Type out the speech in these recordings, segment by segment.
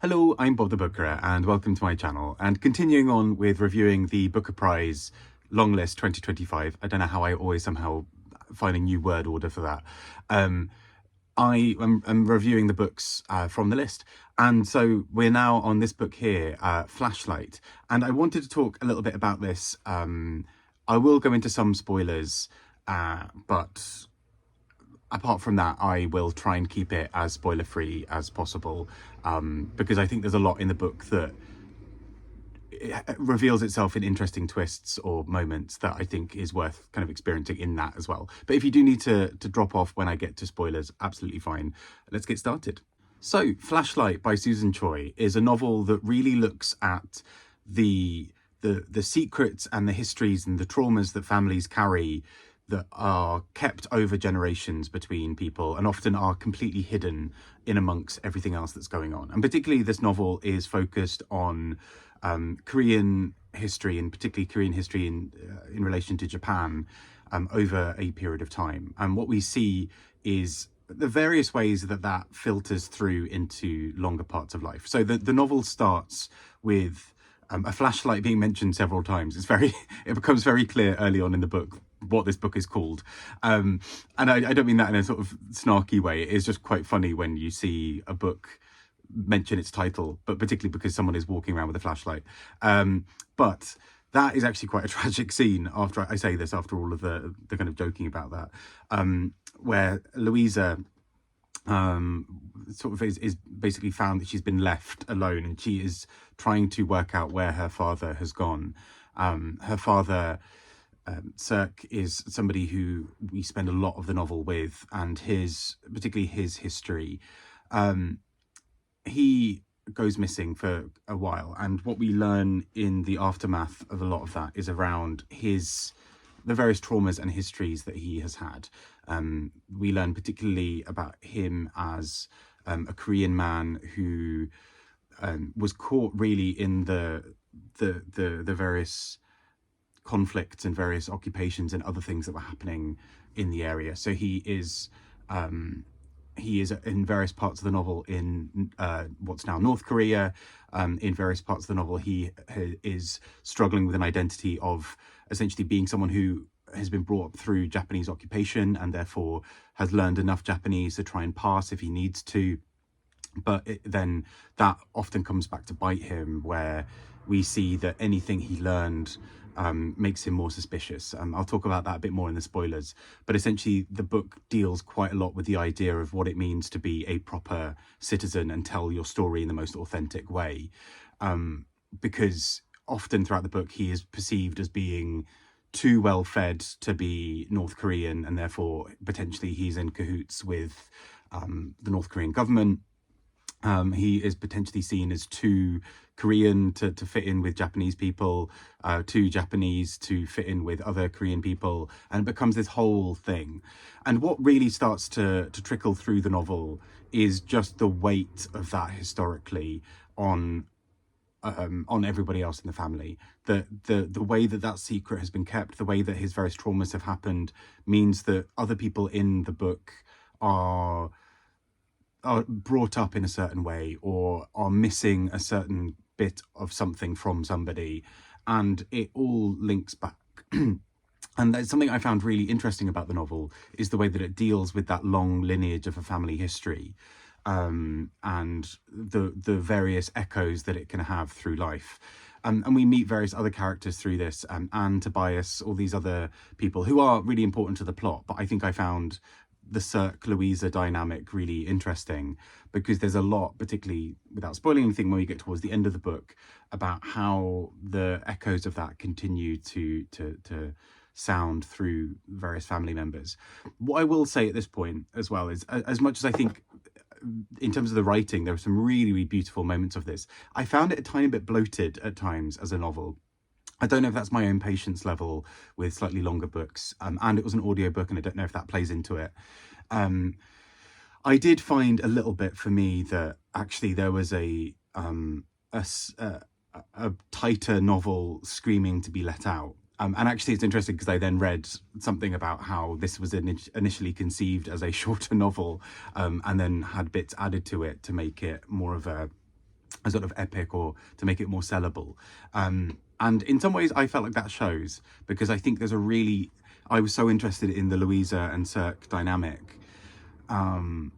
Hello, I'm Bob the Booker and welcome to my channel. And continuing on with reviewing the Booker Prize Longlist 2025. I don't know how I always somehow find a new word order for that. I'm reviewing the books from the list. And so we're now on this book here, Flashlight. And I wanted to talk a little bit about this. I will go into some spoilers, but apart from that, I will try and keep it as spoiler-free as possible, because I think there's a lot in the book that it reveals itself in interesting twists or moments that I think is worth kind of experiencing in that as well. But if you do need to drop off when I get to spoilers, absolutely fine. Let's get started. So, Flashlight by Susan Choi is a novel that really looks at the secrets and the histories and the traumas that families carry that are kept over generations between people and often are completely hidden in amongst everything else that's going on. And particularly this novel is focused on Korean history, and particularly Korean history in relation to Japan over a period of time. And what we see is the various ways that that filters through into longer parts of life. So the novel starts with a flashlight being mentioned several times. It becomes very clear early on in the book what this book is called. And I don't mean that in a sort of snarky way. It is just quite funny when you see a book mention its title, but particularly because someone is walking around with a flashlight. But that is actually quite a tragic scene after I say this, after all of the kind of joking about that, where Louisa sort of is basically found that she's been left alone, and she is trying to work out where her father has gone. Her father, Cirque, is somebody who we spend a lot of the novel with, and particularly his history. He goes missing for a while, and what we learn in the aftermath of a lot of that is around the various traumas and histories that he has had. We learn particularly about him as a Korean man who was caught really in the various conflicts and various occupations and other things that were happening in the area. So he is in various parts of the novel in what's now North Korea. In various parts of the novel, he is struggling with an identity of essentially being someone who has been brought up through Japanese occupation and therefore has learned enough Japanese to try and pass if he needs to. But then that often comes back to bite him, where we see that anything he learned makes him more suspicious. I'll talk about that a bit more in the spoilers, but essentially the book deals quite a lot with the idea of what it means to be a proper citizen and tell your story in the most authentic way, because often throughout the book he is perceived as being too well fed to be North Korean, and therefore potentially he's in cahoots with the North Korean government. He is potentially seen as too Korean to fit in with Japanese people, too Japanese to fit in with other Korean people, and it becomes this whole thing. And what really starts to trickle through the novel is just the weight of that historically on everybody else in the family. The way that secret has been kept, the way that his various traumas have happened, means that other people in the book are brought up in a certain way or are missing a certain bit of something from somebody, and it all links back. And that's something I found really interesting about the novel, is the way that it deals with that long lineage of a family history, and the various echoes that it can have through life. And we meet various other characters through this, Anne, Tobias, all these other people who are really important to the plot. But I think I found the Cirque-Louisa dynamic really interesting, because there's a lot, particularly without spoiling anything, when we get towards the end of the book, about how the echoes of that continue to sound through various family members. What I will say at this point as well is, as much as I think in terms of the writing there are some really, really beautiful moments of this, I found it a tiny bit bloated at times as a novel. I don't know if that's my own patience level with slightly longer books, and it was an audiobook, and I don't know if that plays into it. I did find a little bit for me that actually there was a tighter novel screaming to be let out. And actually it's interesting because I then read something about how this was initially conceived as a shorter novel, and then had bits added to it to make it more of a a sort of epic, or to make it more sellable. And in some ways I felt like that shows, because I think there's a really, I was so interested in the Louisa and Cirque dynamic, and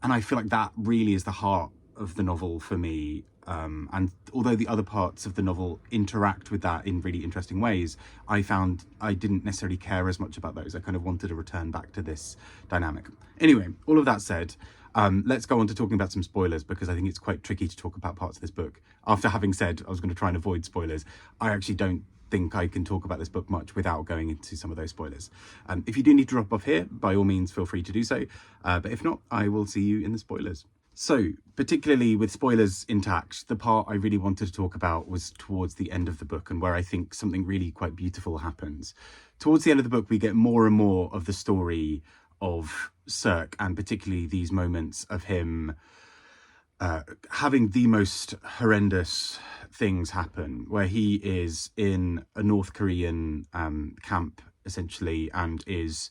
I feel like that really is the heart of the novel for me. And although the other parts of the novel interact with that in really interesting ways, I found I didn't necessarily care as much about those. I kind of wanted to return back to this dynamic. Anyway, all of that said, let's go on to talking about some spoilers, because I think it's quite tricky to talk about parts of this book. After having said I was going to try and avoid spoilers, I actually don't think I can talk about this book much without going into some of those spoilers. If you do need to drop off here, by all means feel free to do so, but if not, I will see you in the spoilers. So, particularly with spoilers intact, the part I really wanted to talk about was towards the end of the book, and where I think something really quite beautiful happens. Towards the end of the book, we get more and more of the story of Cirque, and particularly these moments of him having the most horrendous things happen, where he is in a North Korean camp, essentially, and is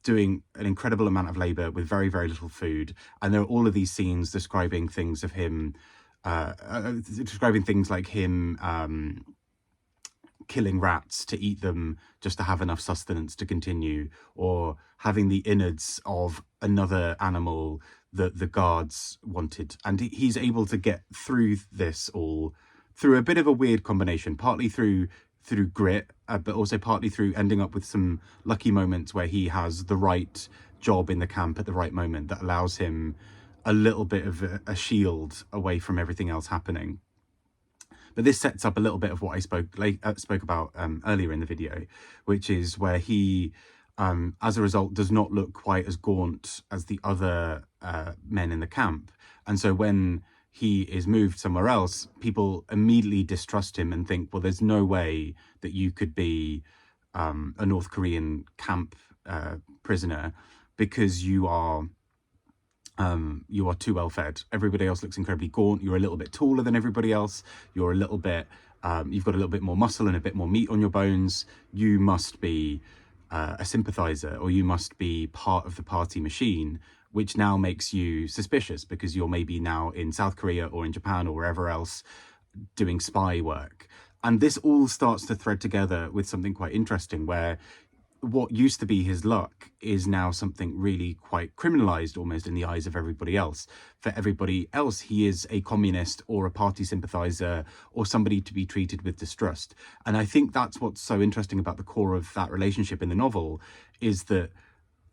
doing an incredible amount of labor with very, very little food. And there are all of these scenes describing things of him, describing things like him killing rats to eat them just to have enough sustenance to continue, or having the innards of another animal that the guards wanted. And he's able to get through this all through a bit of a weird combination, partly through grit, but also partly through ending up with some lucky moments where he has the right job in the camp at the right moment that allows him a little bit of a shield away from everything else happening. But this sets up a little bit of what I spoke about earlier in the video, which is where he, as a result, does not look quite as gaunt as the other men in the camp. And so when he is moved somewhere else, people immediately distrust him and think, well, there's no way that you could be a North Korean camp prisoner, because you are too well fed. Everybody else looks incredibly gaunt. You're a little bit taller than everybody else. You're a little bit, you've got a little bit more muscle and a bit more meat on your bones. You must be a sympathizer, or you must be part of the party machine, which now makes you suspicious, because you're maybe now in South Korea or in Japan or wherever else doing spy work. And this all starts to thread together with something quite interesting, where what used to be his luck is now something really quite criminalized almost in the eyes of everybody else. For everybody else, he is a communist or a party sympathizer or somebody to be treated with distrust. And I think that's what's so interesting about the core of that relationship in the novel, is that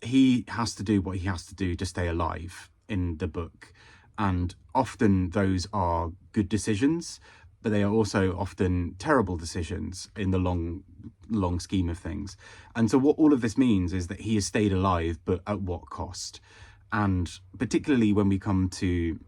he has to do what he has to do to stay alive in the book. And often those are good decisions, but they are also often terrible decisions in the long scheme of things. And so what all of this means is that he has stayed alive, but at what cost? And particularly when we come to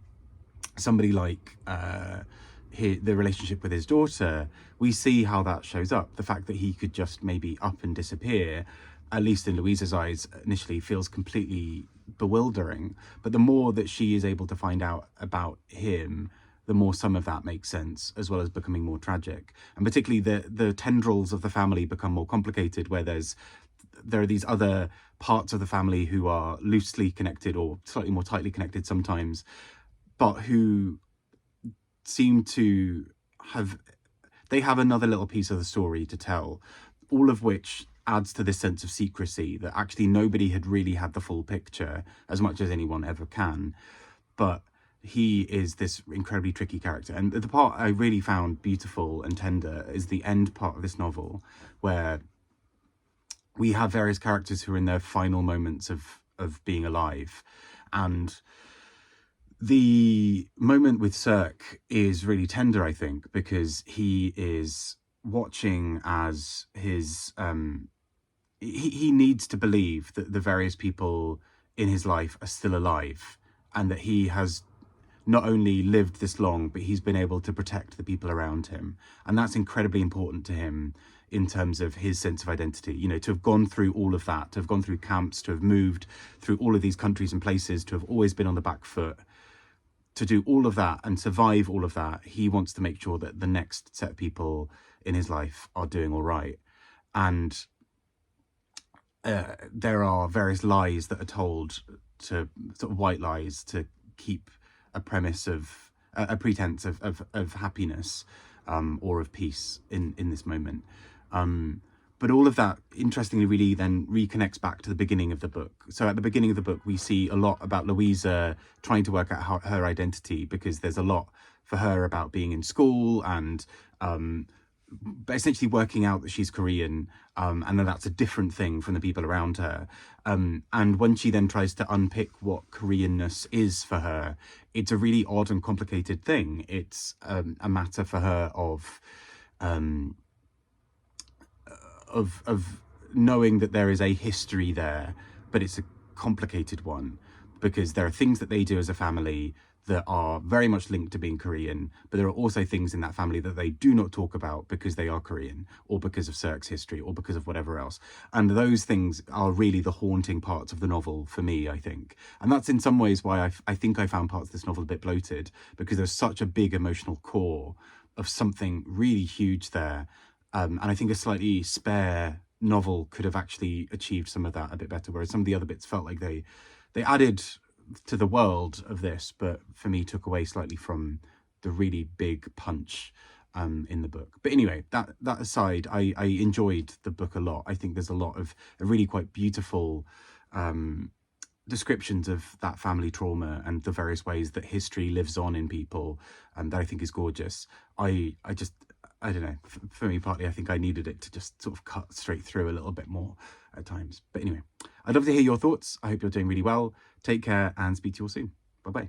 somebody like the relationship with his daughter, we see how that shows up. The fact that he could just maybe up and disappear, at least in Louisa's eyes initially, feels completely bewildering. But the more that she is able to find out about him, the more some of that makes sense, as well as becoming more tragic. And particularly the tendrils of the family become more complicated, where there are these other parts of the family who are loosely connected or slightly more tightly connected sometimes, but who seem to have another little piece of the story to tell, all of which adds to this sense of secrecy, that actually nobody had really had the full picture, as much as anyone ever can. But he is this incredibly tricky character. And the part I really found beautiful and tender is the end part of this novel, where we have various characters who are in their final moments of being alive. And the moment with Cirque is really tender, I think, because he is watching as his he needs to believe that the various people in his life are still alive, and that he has not only lived this long, but he's been able to protect the people around him. And that's incredibly important to him in terms of his sense of identity. You know, to have gone through all of that, to have gone through camps, to have moved through all of these countries and places, to have always been on the back foot, to do all of that and survive all of that, he wants to make sure that the next set of people in his life are doing all right. And there are various lies that are told, to sort of white lies, to keep a premise of a pretense of happiness, or of peace in this moment. But all of that, interestingly, really then reconnects back to the beginning of the book. So at the beginning of the book, we see a lot about Louisa trying to work out her identity, because there's a lot for her about being in school and but essentially working out that she's Korean, and that that's a different thing from the people around her. And when she then tries to unpick what Koreanness is for her, it's a really odd and complicated thing. It's a matter for her of knowing that there is a history there, but it's a complicated one, because there are things that they do as a family that are very much linked to being Korean, but there are also things in that family that they do not talk about because they are Korean, or because of Cirque's history, or because of whatever else. And those things are really the haunting parts of the novel for me, I think. And that's in some ways why I think I found parts of this novel a bit bloated, because there's such a big emotional core of something really huge there. And I think a slightly spare novel could have actually achieved some of that a bit better, whereas some of the other bits felt like they added to the world of this, but for me took away slightly from the really big punch in the book. But anyway, that aside, I enjoyed the book a lot. I think there's a lot of really quite beautiful descriptions of that family trauma and the various ways that history lives on in people, that I think is gorgeous. I don't know, for me, partly I think I needed it to just sort of cut straight through a little bit more at times. But anyway, I'd love to hear your thoughts. I hope you're doing really well. Take care and speak to you all soon. Bye-bye.